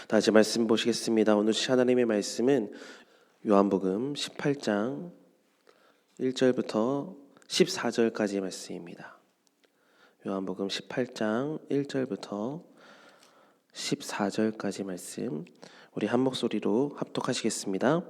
다시 말씀 보시겠습니다. 오늘 하나님의 말씀은 요한복음 18장 1절부터 14절까지의 말씀입니다. 요한복음 18장 1절부터 14절까지 말씀 우리 한 목소리로 합독하시겠습니다.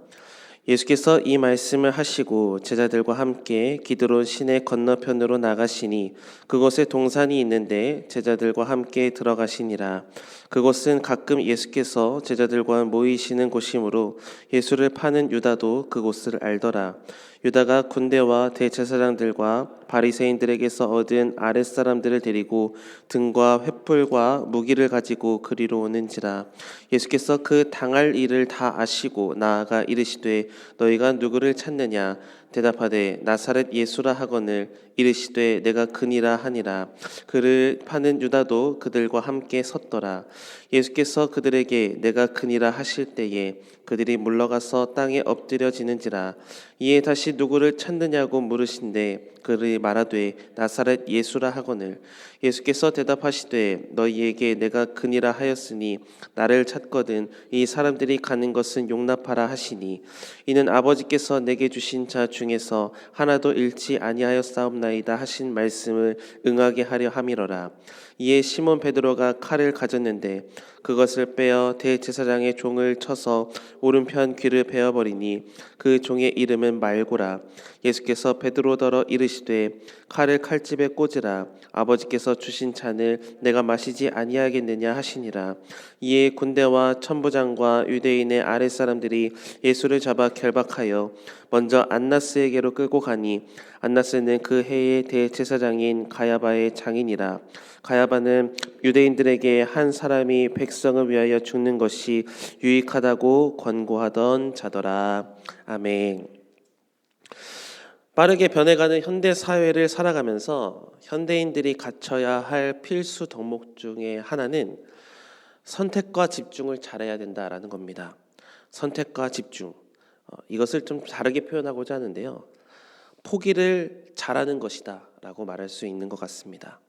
예수께서 이 말씀을 하시고 제자들과 함께 기드론 시내 건너편으로 나가시니 그곳에 동산이 있는데 제자들과 함께 들어가시니라. 그곳은 가끔 예수께서 제자들과 모이시는 곳이므로 예수를 파는 유다도 그곳을 알더라. 유다가 군대와 대제사장들과 바리새인들에게서 얻은 아랫사람들을 데리고 등과 횃불과 무기를 가지고 그리로 오는지라. 예수께서 그 당할 일을 다 아시고 나아가 이르시되 너희가 누구를 찾느냐? 대답하되 나사렛 예수라 하거늘 이르시되 내가 그니라 하니라. 그를 파는 유다도 그들과 함께 섰더라. 예수께서 그들에게 내가 그니라 하실 때에 그들이 물러가서 땅에 엎드려지는지라. 이에 다시 누구를 찾느냐고 물으신대 그를 말하되 나사렛 예수라 하거늘 예수께서 대답하시되 너희에게 내가 그니라 하였으니 나를 찾거든 이 사람들이 가는 것은 용납하라 하시니 이는 아버지께서 내게 주신 자 중에서 하나도 잃지 아니하였사옵나이다 하신 말씀을 응하게 하려 함이로라. 이에 시몬 베드로가 칼을 가졌는데 그것을 빼어 대제사장의 종을 쳐서 오른편 귀를 베어버리니 그 종의 이름은 말고라. 예수께서 베드로더러 이르시되 칼을 칼집에 꽂으라. 아버지께서 주신 잔을 내가 마시지 아니하겠느냐 하시니라. 이에 군대와 천부장과 유대인의 아랫사람들이 예수를 잡아 결박하여 먼저 안나스에게로 끌고 가니 안나스는 그 해의 대제사장인 가야바의 장인이라. 가야바는 유대인들에게 한 사람이 백성을 위하여 죽는 것이 유익하다고 권고하던 자더라. 아멘. 빠르게 변해가는 현대 사회를 살아가면서 현대인들이 갖춰야 할 필수 덕목 중에 하나는 선택과 집중을 잘해야 된다라는 겁니다. 선택과 집중. 이것을 좀 다르게 표현하고자 하는데요. 포기를 잘하는 것이다 라고 말할 수 있는 것 같습니다.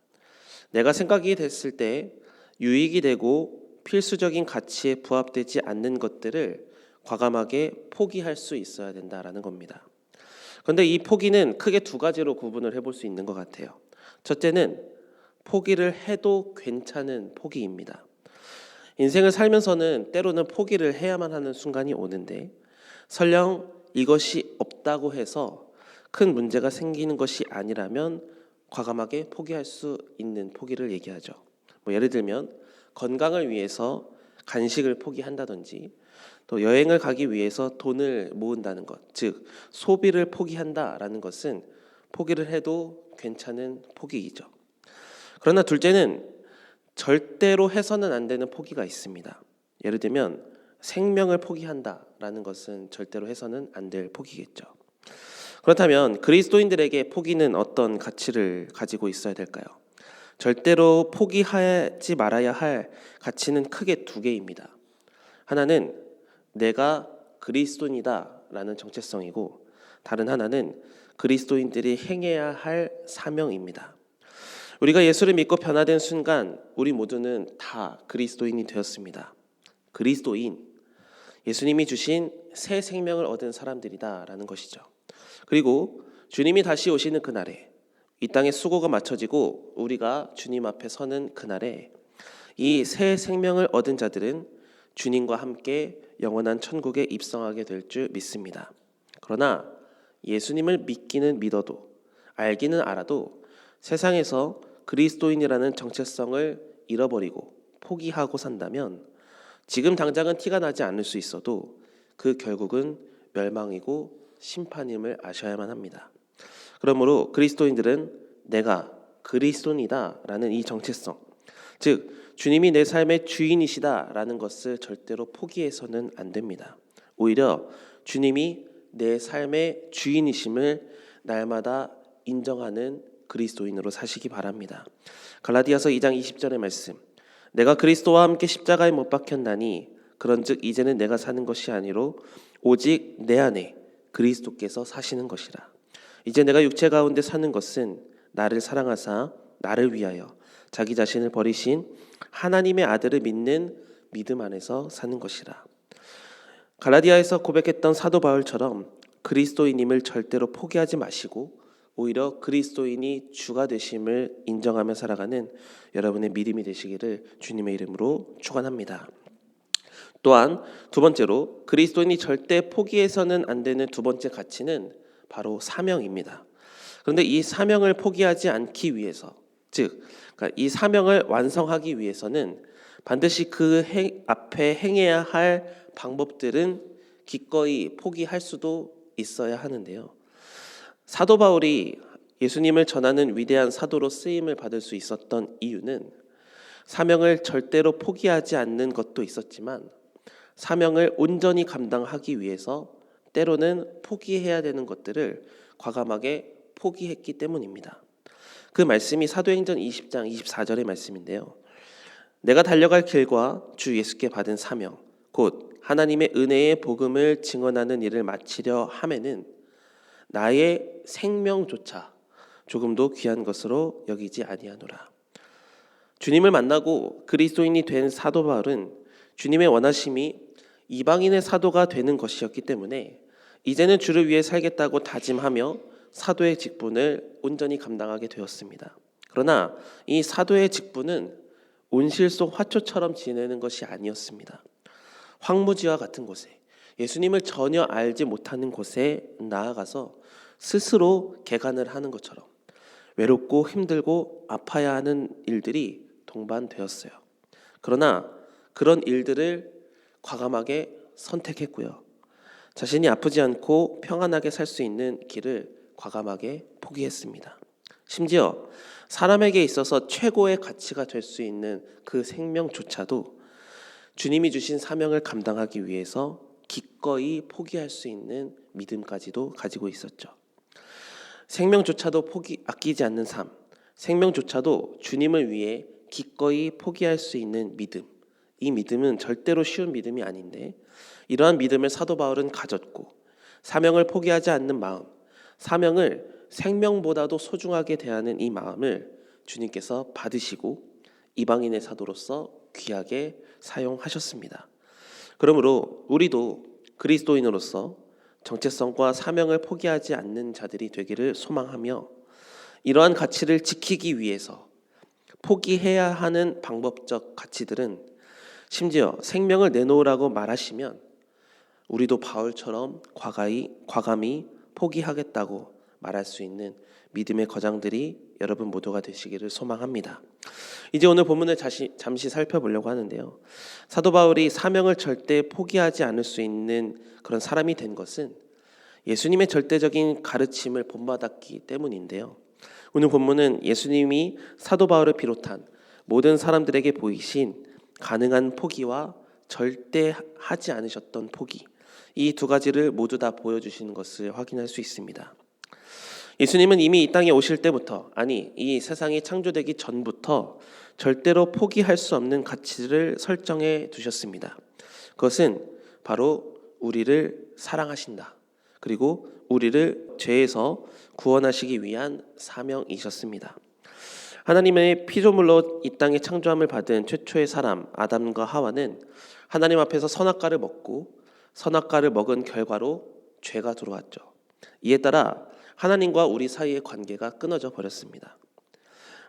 내가 생각이 됐을 때 유익이 되고 필수적인 가치에 부합되지 않는 것들을 과감하게 포기할 수 있어야 된다라는 겁니다. 그런데 이 포기는 크게 두 가지로 구분을 해볼 수 있는 것 같아요. 첫째는 포기를 해도 괜찮은 포기입니다. 인생을 살면서는 때로는 포기를 해야만 하는 순간이 오는데 설령 이것이 없다고 해서 큰 문제가 생기는 것이 아니라면 과감하게 포기할 수 있는 포기를 얘기하죠. 예를 들면 건강을 위해서 간식을 포기한다든지 또 여행을 가기 위해서 돈을 모은다는 것, 즉 소비를 포기한다라는 것은 포기를 해도 괜찮은 포기이죠. 그러나 둘째는 절대로 해서는 안 되는 포기가 있습니다. 예를 들면 생명을 포기한다라는 것은 절대로 해서는 안 될 포기겠죠. 그렇다면 그리스도인들에게 포기는 어떤 가치를 가지고 있어야 될까요? 절대로 포기하지 말아야 할 가치는 크게 두 개입니다. 하나는 내가 그리스도인이다라는 정체성이고 다른 하나는 그리스도인들이 행해야 할 사명입니다. 우리가 예수를 믿고 변화된 순간 우리 모두는 다 그리스도인이 되었습니다. 그리스도인, 예수님이 주신 새 생명을 얻은 사람들이다라는 것이죠. 그리고 주님이 다시 오시는 그날에 이 땅의 수고가 마쳐지고 우리가 주님 앞에 서는 그날에 이 새 생명을 얻은 자들은 주님과 함께 영원한 천국에 입성하게 될 줄 믿습니다. 그러나 예수님을 믿기는 믿어도 알기는 알아도 세상에서 그리스도인이라는 정체성을 잃어버리고 포기하고 산다면 지금 당장은 티가 나지 않을 수 있어도 그 결국은 멸망이고 심판임을 아셔야만 합니다. 그러므로 그리스도인들은 내가 그리스도인이다라는 이 정체성, 즉 주님이 내 삶의 주인이시다라는 것을 절대로 포기해서는 안 됩니다. 오히려 주님이 내 삶의 주인이심을 날마다 인정하는 그리스도인으로 사시기 바랍니다. 갈라디아서 2장 20절의 말씀, 내가 그리스도와 함께 십자가에 못 박혔나니 그런즉 이제는 내가 사는 것이 아니로 오직 내 안에 그리스도께서 사시는 것이라. 이제 내가 육체 가운데 사는 것은 나를 사랑하사 나를 위하여 자기 자신을 버리신 하나님의 아들을 믿는 믿음 안에서 사는 것이라. 갈라디아에서 고백했던 사도 바울처럼 그리스도인임을 절대로 포기하지 마시고 오히려 그리스도인이 주가 되심을 인정하며 살아가는 여러분의 믿음이 되시기를 주님의 이름으로 축원합니다. 또한 두 번째로 그리스도인이 절대 포기해서는 안 되는 두 번째 가치는 바로 사명입니다. 그런데 이 사명을 포기하지 않기 위해서, 그러니까 이 사명을 완성하기 위해서는 반드시 그 앞에 행해야 할 방법들은 기꺼이 포기할 수도 있어야 하는데요. 사도 바울이 예수님을 전하는 위대한 사도로 쓰임을 받을 수 있었던 이유는 사명을 절대로 포기하지 않는 것도 있었지만 사명을 온전히 감당하기 위해서 때로는 포기해야 되는 것들을 과감하게 포기했기 때문입니다. 그 말씀이 사도행전 20장 24절의 말씀인데요. 내가 달려갈 길과 주 예수께 받은 사명 곧 하나님의 은혜의 복음을 증언하는 일을 마치려 하매는 나의 생명조차 조금도 귀한 것으로 여기지 아니하노라. 주님을 만나고 그리스도인이 된 사도 바울은 주님의 원하심이 이방인의 사도가 되는 것이었기 때문에 이제는 주를 위해 살겠다고 다짐하며 사도의 직분을 온전히 감당하게 되었습니다. 그러나 이 사도의 직분은 온실 속 화초처럼 지내는 것이 아니었습니다. 황무지와 같은 곳에 예수님을 전혀 알지 못하는 곳에 나아가서 스스로 개간을 하는 것처럼 외롭고 힘들고 아파야 하는 일들이 동반되었어요. 그러나 그런 일들을 과감하게 선택했고요. 자신이 아프지 않고 평안하게 살 수 있는 길을 과감하게 포기했습니다. 심지어 사람에게 있어서 최고의 가치가 될 수 있는 그 생명조차도 주님이 주신 사명을 감당하기 위해서 기꺼이 포기할 수 있는 믿음까지도 가지고 있었죠. 생명조차도 아끼지 않는 삶, 생명조차도 주님을 위해 기꺼이 포기할 수 있는 믿음. 이 믿음은 절대로 쉬운 믿음이 아닌데 이러한 믿음을 사도 바울은 가졌고 사명을 포기하지 않는 마음, 사명을 생명보다도 소중하게 대하는 이 마음을 주님께서 받으시고 이방인의 사도로서 귀하게 사용하셨습니다. 그러므로 우리도 그리스도인으로서 정체성과 사명을 포기하지 않는 자들이 되기를 소망하며 이러한 가치를 지키기 위해서 포기해야 하는 방법적 가치들은 심지어 생명을 내놓으라고 말하시면 우리도 바울처럼 과감히 포기하겠다고 말할 수 있는 믿음의 거장들이 여러분 모두가 되시기를 소망합니다. 이제 오늘 본문을 잠시 살펴보려고 하는데요. 사도 바울이 사명을 절대 포기하지 않을 수 있는 그런 사람이 된 것은 예수님의 절대적인 가르침을 본받았기 때문인데요. 오늘 본문은 예수님이 사도 바울을 비롯한 모든 사람들에게 보이신 가능한 포기와 절대 하지 않으셨던 포기, 이 두 가지를 모두 다 보여주시는 것을 확인할 수 있습니다. 예수님은 이미 이 땅에 오실 때부터, 아니 이 세상이 창조되기 전부터 절대로 포기할 수 없는 가치를 설정해 두셨습니다. 그것은 바로 우리를 사랑하신다. 그리고 우리를 죄에서 구원하시기 위한 사명이셨습니다. 하나님의 피조물로 이 땅에 창조함을 받은 최초의 사람 아담과 하와는 하나님 앞에서 선악과를 먹고 선악과를 먹은 결과로 죄가 들어왔죠. 이에 따라 하나님과 우리 사이의 관계가 끊어져 버렸습니다.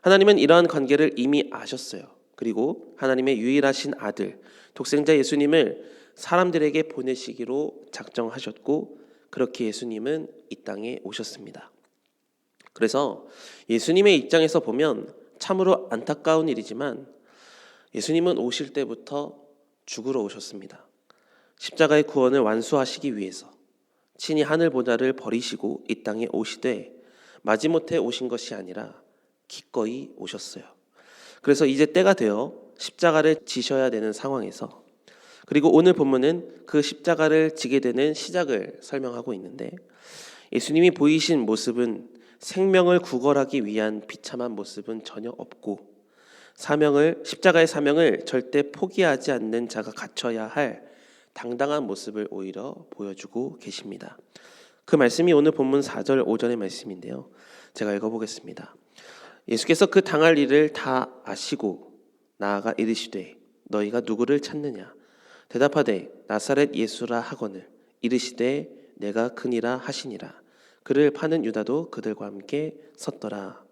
하나님은 이러한 관계를 이미 아셨어요. 그리고 하나님의 유일하신 아들, 독생자 예수님을 사람들에게 보내시기로 작정하셨고 그렇게 예수님은 이 땅에 오셨습니다. 그래서 예수님의 입장에서 보면 참으로 안타까운 일이지만 예수님은 오실 때부터 죽으러 오셨습니다. 십자가의 구원을 완수하시기 위해서 친히 하늘 보좌를 버리시고 이 땅에 오시되 마지못해 오신 것이 아니라 기꺼이 오셨어요. 그래서 이제 때가 되어 십자가를 지셔야 되는 상황에서, 그리고 오늘 본문은 그 십자가를 지게 되는 시작을 설명하고 있는데 예수님이 보이신 모습은 생명을 구걸하기 위한 비참한 모습은 전혀 없고 십자가의 사명을 절대 포기하지 않는 자가 갖춰야 할 당당한 모습을 오히려 보여주고 계십니다. 그 말씀이 오늘 본문 4절 5절의 말씀인데요. 제가 읽어보겠습니다. 예수께서 그 당할 일을 다 아시고 나아가 이르시되 너희가 누구를 찾느냐? 대답하되 나사렛 예수라 하거늘 이르시되 내가 그니라 하시니라. 그를 파는 유다도 그들과 함께 섰더라.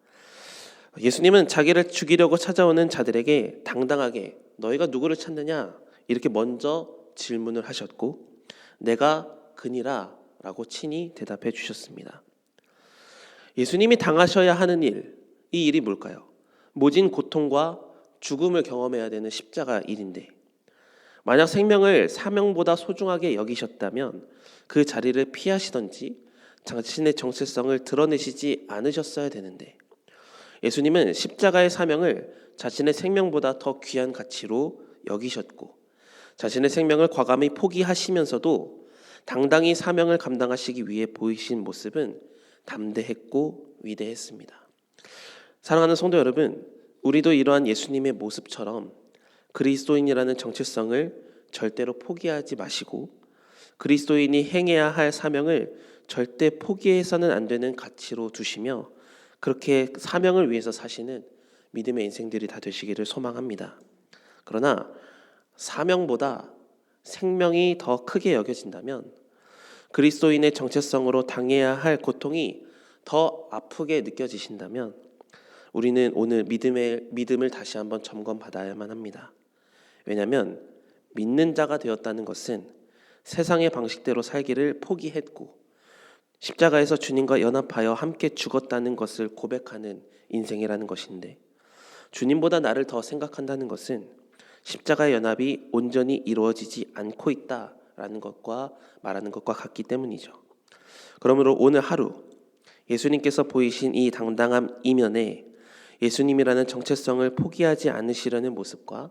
예수님은 자기를 죽이려고 찾아오는 자들에게 당당하게 너희가 누구를 찾느냐? 이렇게 먼저 질문을 하셨고 내가 그니라 라고 친히 대답해 주셨습니다. 예수님이 당하셔야 하는 일, 이 일이 뭘까요? 모진 고통과 죽음을 경험해야 되는 십자가 일인데 만약 생명을 사명보다 소중하게 여기셨다면 그 자리를 피하시던지 자신의 정체성을 드러내시지 않으셨어야 되는데 예수님은 십자가의 사명을 자신의 생명보다 더 귀한 가치로 여기셨고 자신의 생명을 과감히 포기하시면서도 당당히 사명을 감당하시기 위해 보이신 모습은 담대했고 위대했습니다. 사랑하는 성도 여러분, 우리도 이러한 예수님의 모습처럼 그리스도인이라는 정체성을 절대로 포기하지 마시고 그리스도인이 행해야 할 사명을 절대 포기해서는 안 되는 가치로 두시며 그렇게 사명을 위해서 사시는 믿음의 인생들이 다 되시기를 소망합니다. 그러나 사명보다 생명이 더 크게 여겨진다면 그리스도인의 정체성으로 당해야 할 고통이 더 아프게 느껴지신다면 우리는 오늘 믿음을 다시 한번 점검받아야만 합니다. 왜냐하면 믿는 자가 되었다는 것은 세상의 방식대로 살기를 포기했고 십자가에서 주님과 연합하여 함께 죽었다는 것을 고백하는 인생이라는 것인데 주님보다 나를 더 생각한다는 것은 십자가의 연합이 온전히 이루어지지 않고 있다라는 것과 말하는 것과 같기 때문이죠. 그러므로 오늘 하루 예수님께서 보이신 이 당당함 이면에 예수님이라는 정체성을 포기하지 않으시려는 모습과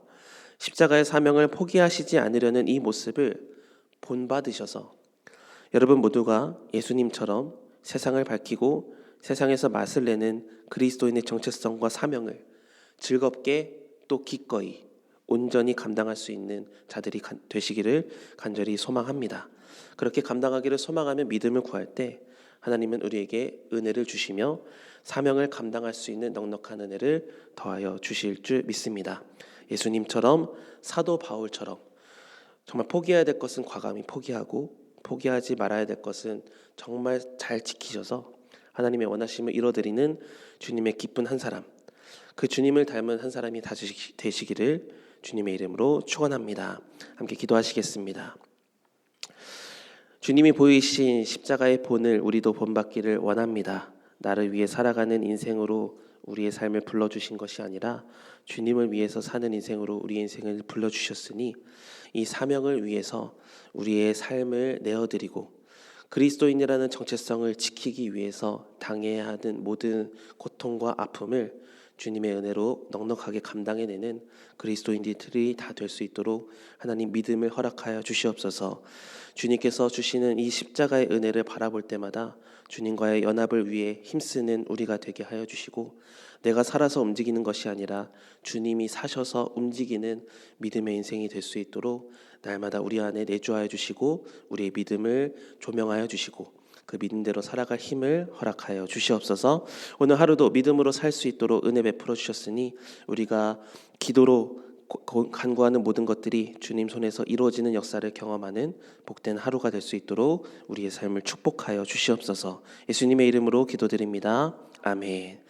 십자가의 사명을 포기하시지 않으려는 이 모습을 본받으셔서 여러분 모두가 예수님처럼 세상을 밝히고 세상에서 맛을 내는 그리스도인의 정체성과 사명을 즐겁게 또 기꺼이 온전히 감당할 수 있는 자들이 되시기를 간절히 소망합니다. 그렇게 감당하기를 소망하며 믿음을 구할 때 하나님은 우리에게 은혜를 주시며 사명을 감당할 수 있는 넉넉한 은혜를 더하여 주실 줄 믿습니다. 예수님처럼 사도 바울처럼 정말 포기해야 될 것은 과감히 포기하고 포기하지 말아야 될 것은 정말 잘 지키셔서 하나님의 원하심을 이뤄드리는 주님의 기쁜 한 사람, 그 주님을 닮은 한 사람이 다시 되시기를 주님의 이름으로 축원합니다. 함께 기도하시겠습니다. 주님이 보이신 십자가의 본을 우리도 본받기를 원합니다. 나를 위해 살아가는 인생으로 우리의 삶을 불러주신 것이 아니라 주님을 위해서 사는 인생으로 우리의 인생을 불러주셨으니 이 사명을 위해서 우리의 삶을 내어드리고 그리스도인이라는 정체성을 지키기 위해서 당해야 하는 모든 고통과 아픔을 주님의 은혜로 넉넉하게 감당해내는 그리스도인들이 다 될 수 있도록 하나님 믿음을 허락하여 주시옵소서. 주님께서 주시는 이 십자가의 은혜를 바라볼 때마다 주님과의 연합을 위해 힘쓰는 우리가 되게 하여 주시고 내가 살아서 움직이는 것이 아니라 주님이 사셔서 움직이는 믿음의 인생이 될 수 있도록 날마다 우리 안에 내주하여 주시고 우리의 믿음을 조명하여 주시고 그 믿음대로 살아갈 힘을 허락하여 주시옵소서. 오늘 하루도 믿음으로 살 수 있도록 은혜 베풀어 주셨으니 우리가 기도로 간구하는 모든 것들이 주님 손에서 이루어지는 역사를 경험하는 복된 하루가 될 수 있도록 우리의 삶을 축복하여 주시옵소서. 예수님의 이름으로 기도드립니다. 아멘.